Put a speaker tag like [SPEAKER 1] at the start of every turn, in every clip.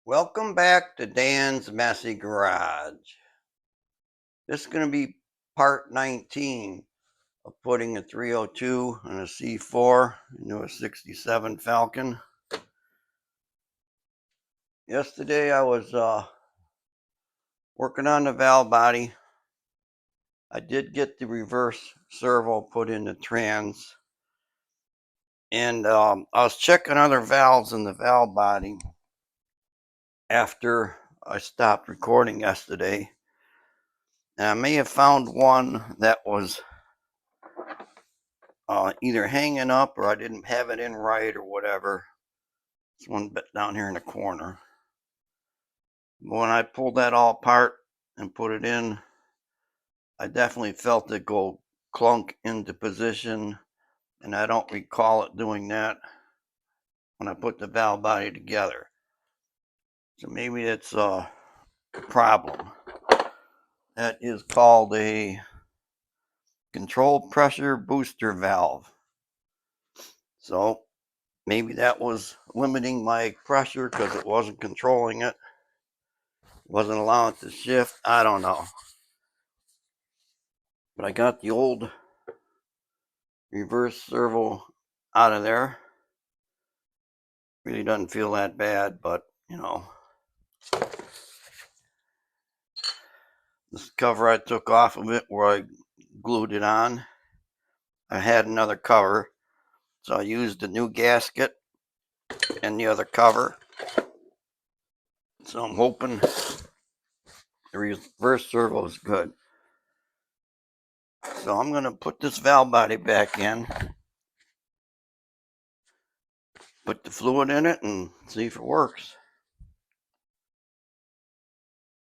[SPEAKER 1] Welcome back to Dan's Messy Garage. This is going to be part 19 of putting a 302 and a C4 into a 67 Falcon. Yesterday I was working on the valve body. I did get the reverse servo put in the trans, and I was checking other valves in the valve body after I stopped recording yesterday. And I may have found one that was either hanging up or I didn't have it in right or whatever. This one bit down here in the corner. When I pulled that all apart and put it in, I definitely felt it go clunk into position, and I don't recall it doing that when I put the valve body together. So maybe it's a problem. That is called a control pressure booster valve. So maybe that was limiting my pressure because it wasn't controlling it. Wasn't allowing it to shift. I don't know. But I got the old reverse servo out of there. Really doesn't feel that bad, but you know. This cover I took off of it where I glued it on. I had another cover, so I used the new gasket and the other cover. So I'm hoping the reverse servo is good. So I'm going to put this valve body back in, put the fluid in it, and see if it works.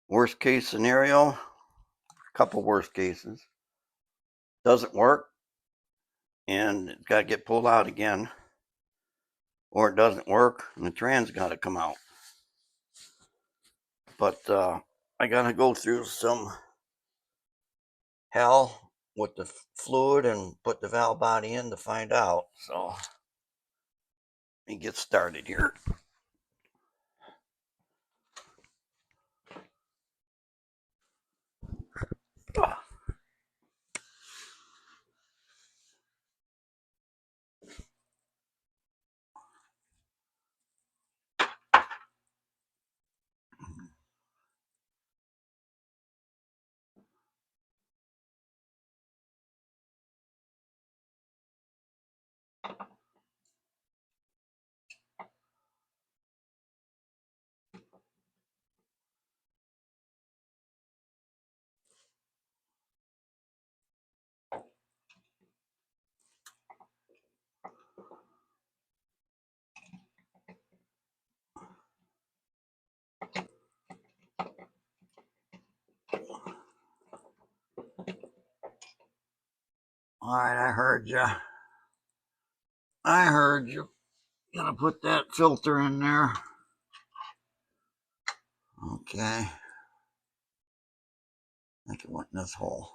[SPEAKER 1] Worst case scenario, a couple worst cases. Doesn't work, and it's got to get pulled out again. Or it doesn't work, and the tran's got to come out. But I got to go through some hell with the fluid and put the valve body in to find out. So let me get started here. All right, I heard you. Gonna put that filter in there. Okay. I think it went in this hole.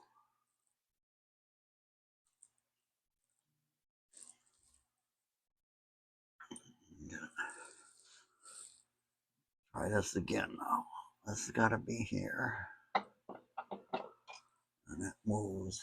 [SPEAKER 1] Try this again now. This has got to be here. And it moves.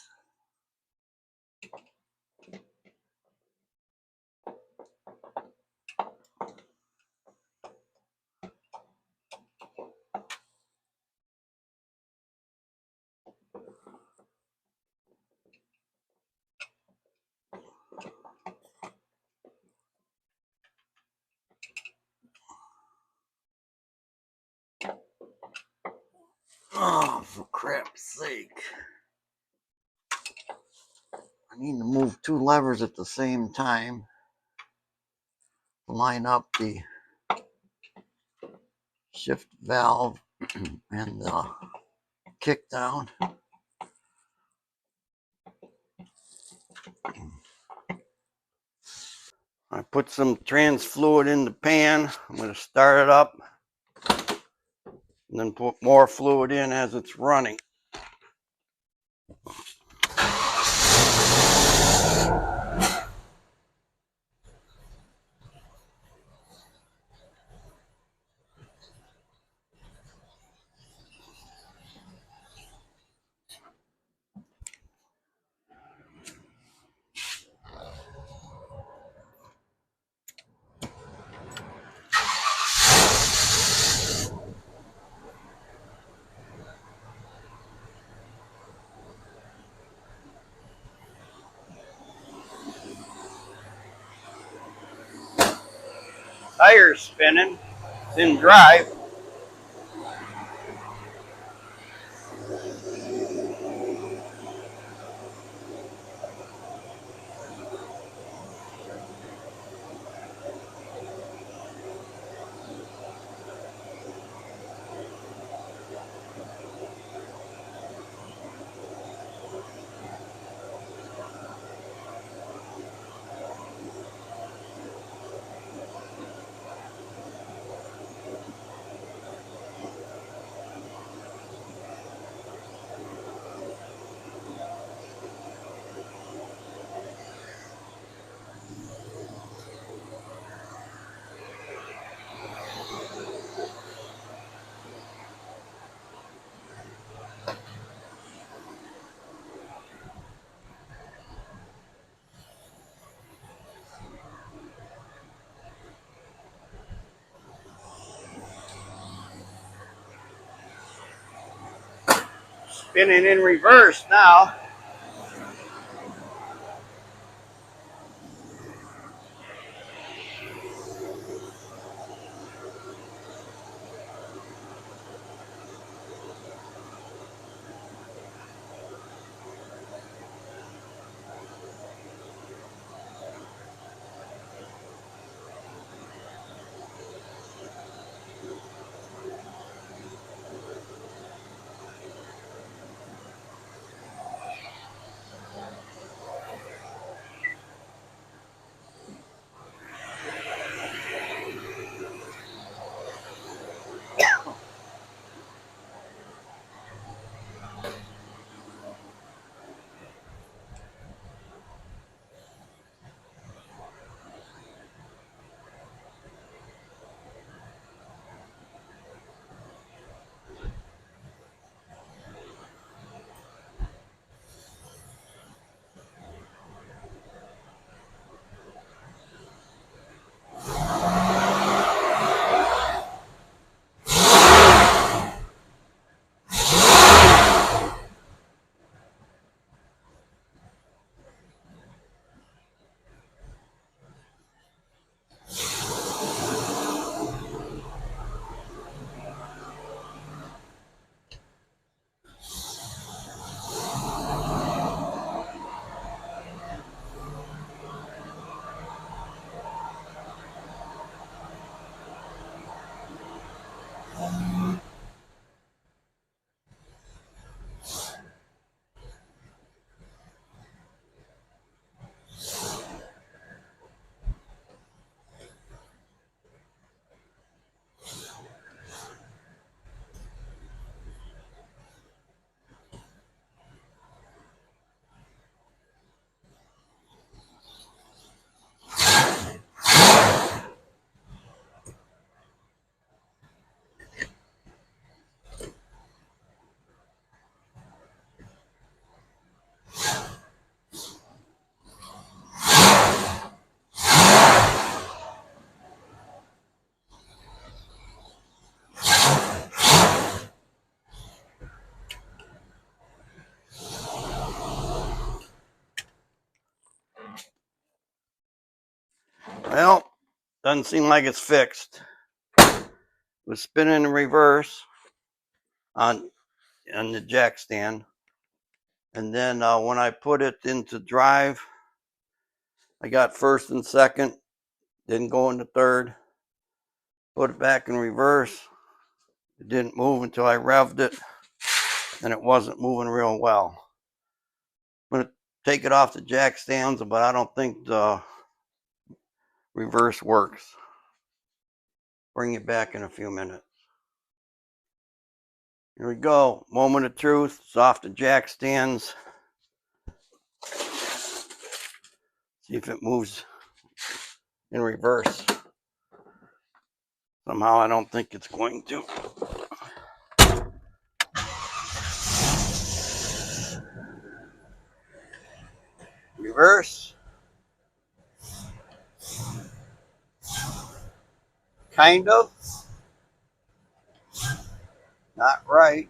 [SPEAKER 1] Oh, for crap's sake. I need to move two levers at the same time. Line up the shift valve and the kick down. I put some trans fluid in the pan. I'm going to start it up and then put more fluid in as it's running. tire's spinning. It's in drive. Spinning in reverse now. Well, doesn't seem like it's fixed. It was spinning in reverse on the jack stand. And then when I put it into drive, I got first and second, didn't go into third. Put it back in reverse. It didn't move until I revved it, and it wasn't moving real well. I'm going to take it off the jack stands, but I don't think the reverse works. Bring it back in a few minutes. Here we go. Moment of truth. It's off the jack stands. See if it moves in reverse. Somehow I don't think it's going to. Reverse. Kind of. Not right.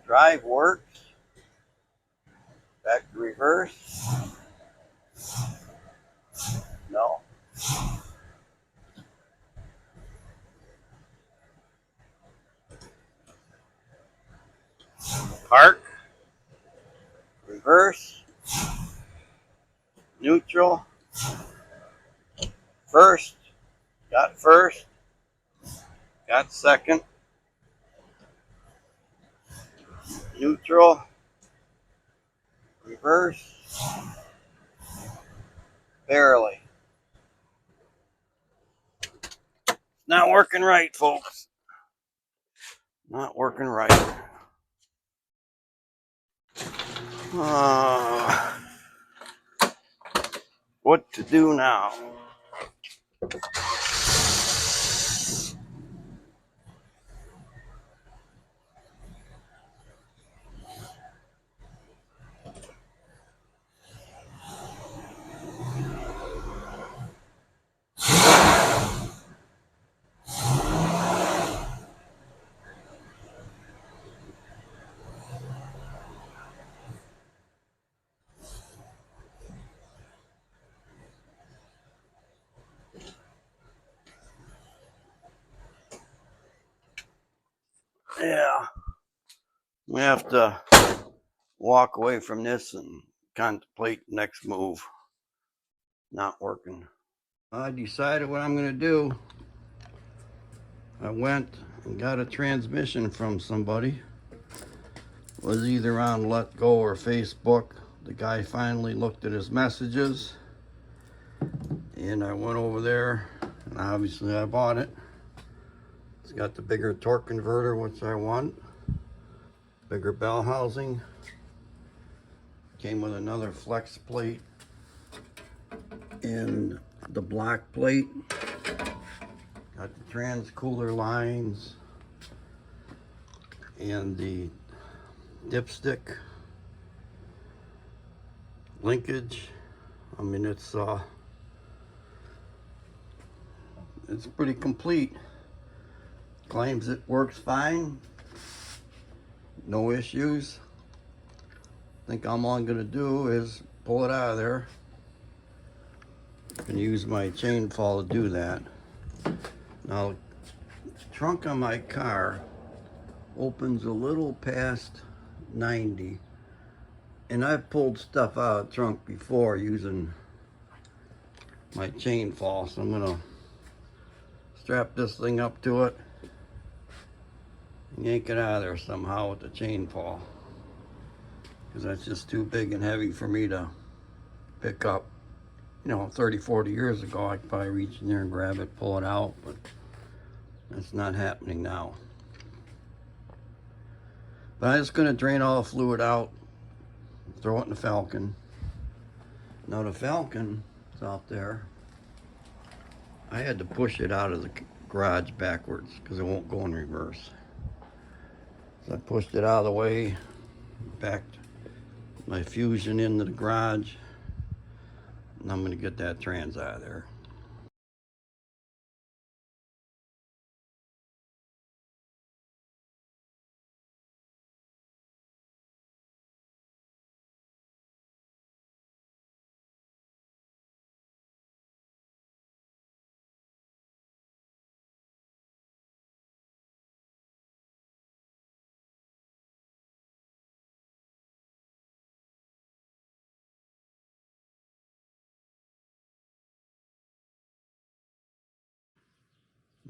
[SPEAKER 1] Drive works. Back to reverse. No. Park. Reverse. Neutral. First. Got first. Got second. Neutral. Reverse. Barely. Not working right, folks. Not working right. What to do now? Yeah, we have to walk away from this and contemplate the next move. Not working. I decided what I'm going to do. I went and got a transmission from somebody. It was either on Let Go or Facebook. The guy finally looked at his messages, and I went over there, and obviously I bought it. It's got the bigger torque converter, which I want. Bigger bell housing. Came with another flex plate and the black plate. Got the trans cooler lines and the dipstick linkage. I mean, it's pretty complete. Claims it works fine, no issues. I think all I'm gonna do is pull it out of there and use my chain fall to do that. Now, the trunk on my car opens a little past 90, and I've pulled stuff out of the trunk before using my chain fall, so I'm gonna strap this thing up to it and yank it out of there somehow with the chain fall, because that's just too big and heavy for me to pick up. You know, 30-40 years ago I could probably reach in there and grab it, pull it out, but that's not happening now. But I'm just gonna drain all the fluid out, throw it in the Falcon. Now the Falcon is out there. I had to push it out of the garage backwards because it won't go in reverse. So I pushed it out of the way, backed my Fusion into the garage, and I'm gonna get that trans out of there.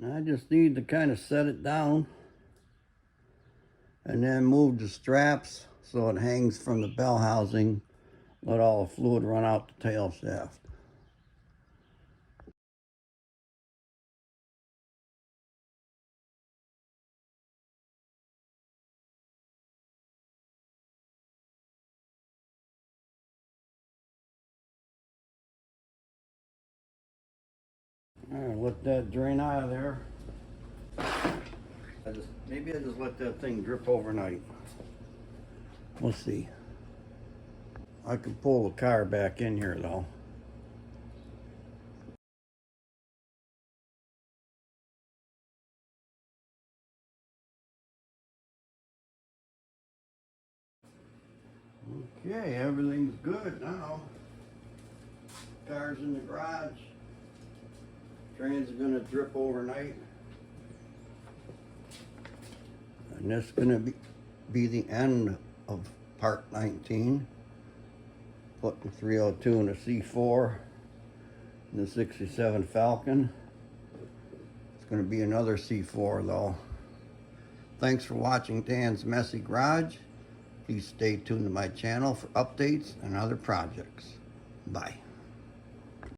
[SPEAKER 1] Now I just need to kind of set it down and then move the straps so it hangs from the bell housing. Let all the fluid run out the tail shaft. All right, let that drain out of there. Maybe I just let that thing drip overnight. We'll see. I can pull the car back in here though. Okay, everything's good now. Car's in the garage. Train's gonna drip overnight. And this is gonna be the end of part 19. Putting 302 in a C4 and the 67 Falcon. It's gonna be another C4 though. Thanks for watching Dan's Messy Garage. Please stay tuned to my channel for updates and other projects. Bye.